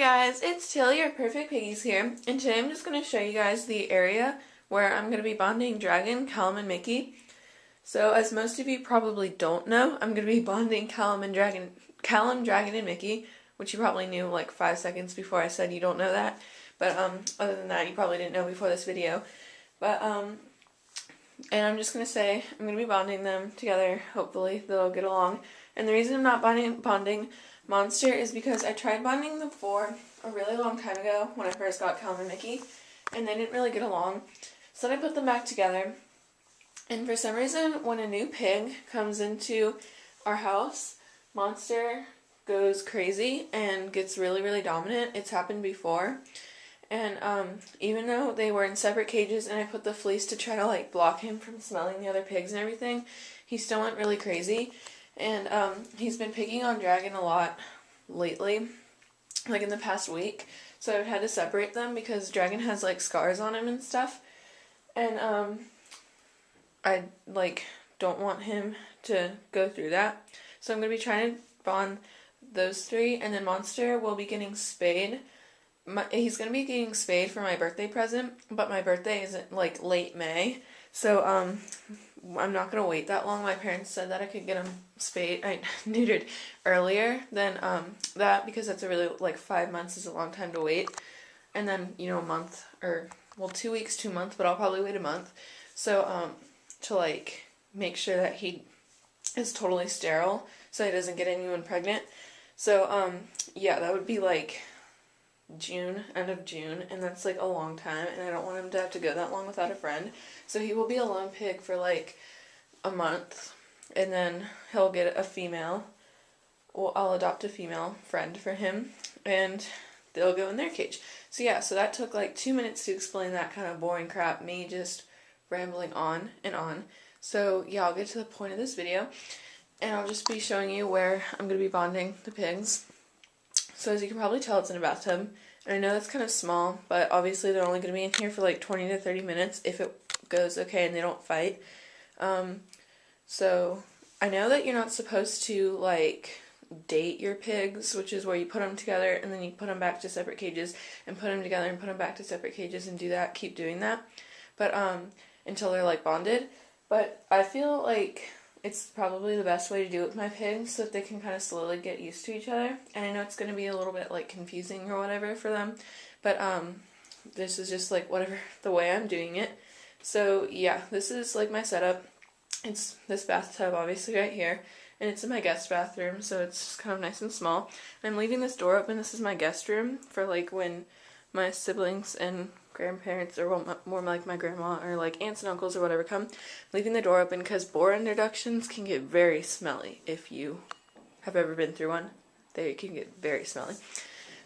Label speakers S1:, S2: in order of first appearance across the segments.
S1: guys, it's Tilly or Perfect Piggies here, and today I'm just going to show you guys the area where I'm going to be bonding Dragon, Callum, and Mickey. So as most of you probably don't know, I'm going to be bonding Callum, Dragon, and Mickey, which you probably knew like 5 seconds before I said you don't know that. But other than that, you probably didn't know before this video. But and I'm just going to say I'm going to be bonding them together. Hopefully they'll get along. And the reason I'm not bonding Monster is because I tried bonding them for a really long time ago when I first got Callum and Mickey, and they didn't really get along. So then I put them back together, and for some reason when a new pig comes into our house, Monster goes crazy and gets really dominant. It's happened before. And even though they were in separate cages and I put the fleece to try to like block him from smelling the other pigs and everything, he still went really crazy. And he's been picking on Dragon a lot lately, like in the past week. So I've had to separate them because Dragon has like scars on him and stuff. And I like don't want him to go through that. So I'm going to be trying to bond those three, and then Monster will be getting spayed. He's going to be getting spayed for my birthday present, but my birthday isn't like late May. So I'm not going to wait that long. My parents said that I could get him neutered earlier than that, because that's a really, like 5 months is a long time to wait. And then, you know, a month, or, well, 2 weeks, 2 months, but I'll probably wait a month. So, to like make sure that he is totally sterile so he doesn't get anyone pregnant. So, yeah, that would be like June, end of June, and that's like a long time, and I don't want him to have to go that long without a friend. So he will be a lone pig for like a month, and then he'll get a female. Well, I'll adopt a female friend for him, and they'll go in their cage. So yeah, so that took like 2 minutes to explain that kind of boring crap, me just rambling on and on. So yeah, I'll get to the point of this video, and I'll just be showing you where I'm going to be bonding the pigs. So as you can probably tell, it's in a bathtub, and I know that's kind of small, but obviously they're only going to be in here for like 20 to 30 minutes if it goes okay and they don't fight. So I know that you're not supposed to like date your pigs, which is where you put them together and then you put them back to separate cages and put them together and put them back to separate cages and do that, keep doing that, but until they're like bonded. But I feel like it's probably the best way to do it with my pigs, so that they can kind of slowly get used to each other. And I know it's going to be a little bit like confusing or whatever for them, but this is just like whatever, the way I'm doing it. So yeah, this is like my setup. It's this bathtub obviously right here, and it's in my guest bathroom, so it's just kind of nice and small. I'm leaving this door open. This is my guest room for like when my siblings and grandparents, or well, more like my grandma or like aunts and uncles or whatever come. I'm leaving the door open because boar introductions can get very smelly. If you have ever been through one, they can get very smelly.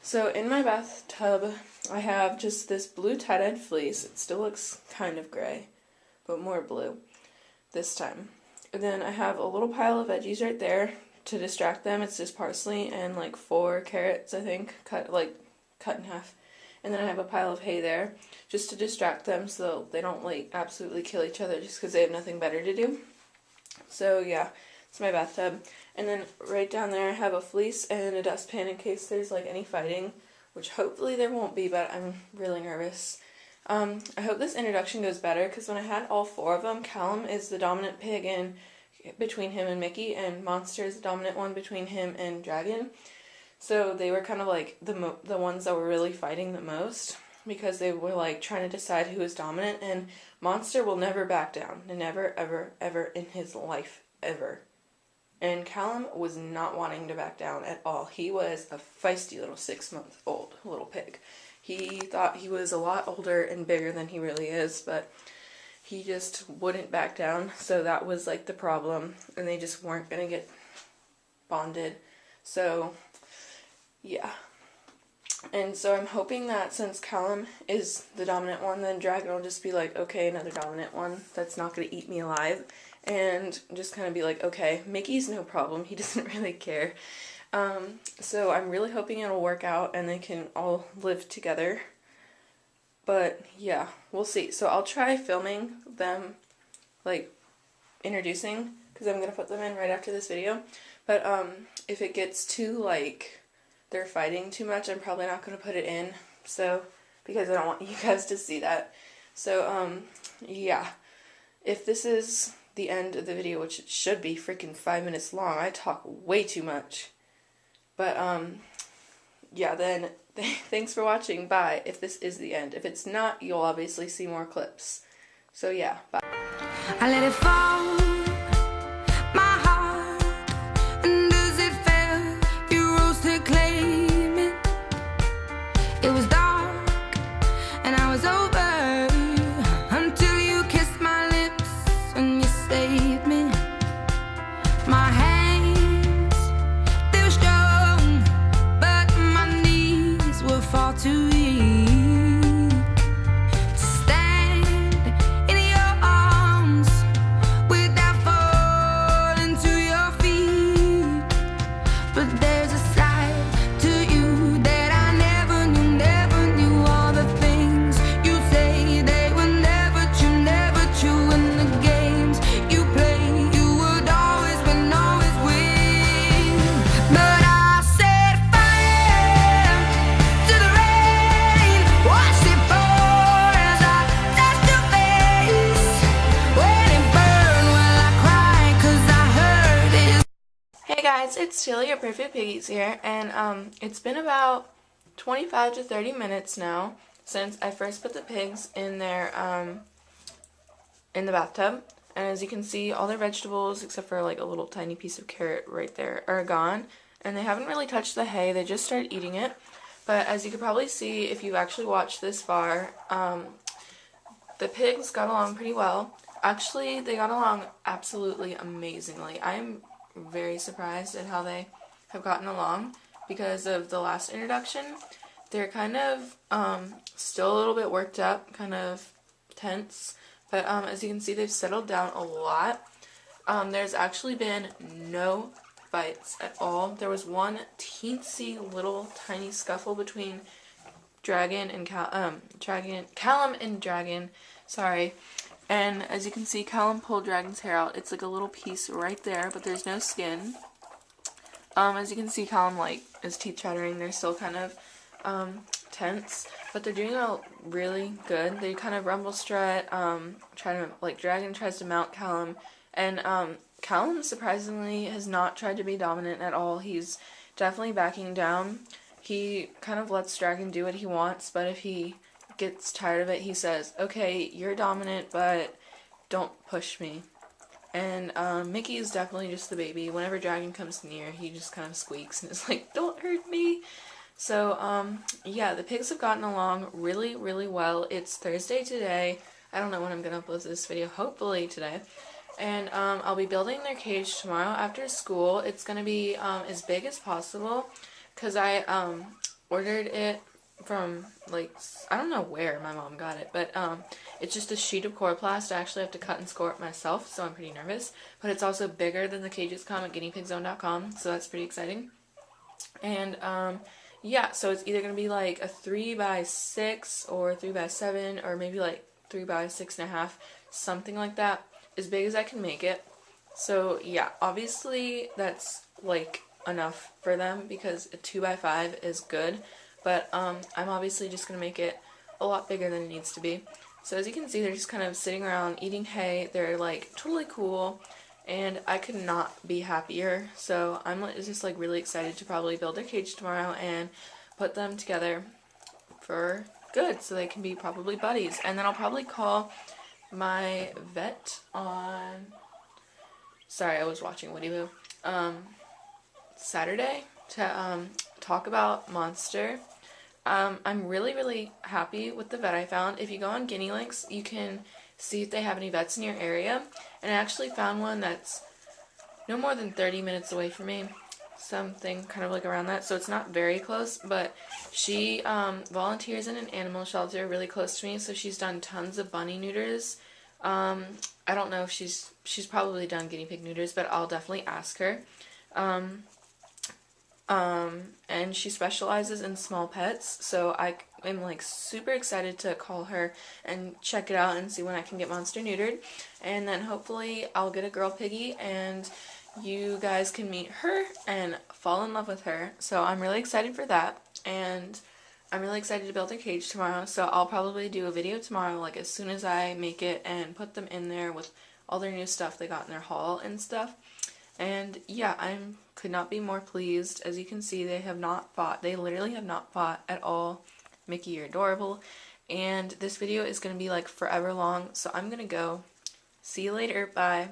S1: So in my bathtub, I have just this blue tie-dyed fleece. It still looks kind of gray, but more blue this time. And then I have a little pile of veggies right there to distract them. It's just parsley and like 4 carrots, I think, cut in half. And then I have a pile of hay there just to distract them so they don't like absolutely kill each other just because they have nothing better to do. So yeah, it's my bathtub. And then right down there I have a fleece and a dustpan in case there's like any fighting, which hopefully there won't be, but I'm really nervous. I hope this introduction goes better, because when I had all 4 of them, Callum is the dominant pig in between him and Mickey, and Monster is the dominant one between him and Dragon. So they were kind of like the ones that were really fighting the most, because they were like trying to decide who was dominant, and Monster will never back down. Never, ever in his life, ever. And Callum was not wanting to back down at all. He was a feisty little 6-month-old little pig. He thought he was a lot older and bigger than he really is, but he just wouldn't back down, so that was like the problem, and they just weren't going to get bonded. So yeah. And so I'm hoping that since Callum is the dominant one, then Dragon will just be like, okay, another dominant one that's not going to eat me alive. And just kind of be like, okay, Mickey's no problem. He doesn't really care. So I'm really hoping it'll work out and they can all live together. But yeah, we'll see. So I'll try filming them, like, introducing, because I'm going to put them in right after this video. But if it gets too, like, they're fighting too much, I'm probably not going to put it in, so, because I don't want you guys to see that. So, yeah. If this is the end of the video, which it should be freaking 5 minutes long, I talk way too much. But, yeah, then, thanks for watching, bye, if this is the end. If it's not, you'll obviously see more clips. So, yeah, bye.
S2: I let it fall, my heart, and as it fell, you rose to claim it. It was dark, and I was over, until you kissed my lips, and you saved me. My hands, they were strong, but my knees were far too weak.
S1: Hey guys, it's Chili, your Perfect Piggies here, and it's been about 25 to 30 minutes now since I first put the pigs in their in the bathtub, and as you can see, all their vegetables except for like a little tiny piece of carrot right there are gone, and they haven't really touched the hay. They just started eating it. But as you can probably see if you've actually watched this far, the pigs got along pretty well. Actually, they got along absolutely amazingly. I'm very surprised at how they have gotten along because of the last introduction. They're kind of still a little bit worked up, kind of tense, but as you can see, they've settled down a lot. There's actually been no fights at all. There was one teensy little tiny scuffle between Callum and Dragon, sorry. And as you can see, Callum pulled Dragon's hair out. It's like a little piece right there, but there's no skin. As you can see, Callum, like, his teeth chattering. They're still kind of tense, but they're doing really good. They kind of rumble strut, Dragon tries to mount Callum, and Callum surprisingly has not tried to be dominant at all. He's definitely backing down. He kind of lets Dragon do what he wants, but if he gets tired of it, he says, okay, you're dominant, but don't push me. And Mickey is definitely just the baby. Whenever Dragon comes near, he just kind of squeaks and is like, don't hurt me. So, yeah, the pigs have gotten along really, really well. It's Thursday today. I don't know when I'm going to upload this video, hopefully today. And I'll be building their cage tomorrow after school. It's going to be as big as possible because I ordered it from, like, I don't know where my mom got it, but it's just a sheet of coroplast. I actually have to cut and score it myself, so I'm pretty nervous. But it's also bigger than the cages come at guineapigzone.com, so that's pretty exciting. And yeah, so it's either going to be like a 3x6 or 3x7 or maybe like 3x6.5, something like that, as big as I can make it. So yeah, obviously that's like enough for them because a 2x5 is good. But I'm obviously just going to make it a lot bigger than it needs to be. So as you can see, they're just kind of sitting around eating hay. They're like totally cool. And I could not be happier. So I'm just like really excited to probably build their cage tomorrow and put them together for good. So they can be probably buddies. And then I'll probably call my vet on... Sorry, I was watching Woody Boo. Saturday to talk about Monster. I'm really, really happy with the vet I found. If you go on Guinea Links, you can see if they have any vets in your area. And I actually found one that's no more than 30 minutes away from me. Something kind of like around that. So it's not very close, but she volunteers in an animal shelter really close to me. So she's done tons of bunny neuters. I don't know if she's probably done guinea pig neuters, but I'll definitely ask her. And she specializes in small pets, so I am like super excited to call her and check it out and see when I can get Monster neutered, and then hopefully I'll get a girl piggy, and you guys can meet her and fall in love with her. So I'm really excited for that, and I'm really excited to build their cage tomorrow. So I'll probably do a video tomorrow, like as soon as I make it, and put them in there with all their new stuff they got in their haul and stuff. And yeah, I could not be more pleased. As you can see, they have not fought. They literally have not fought at all. Mickey, you're adorable. And this video is going to be like forever long, so I'm going to go. See you later. Bye.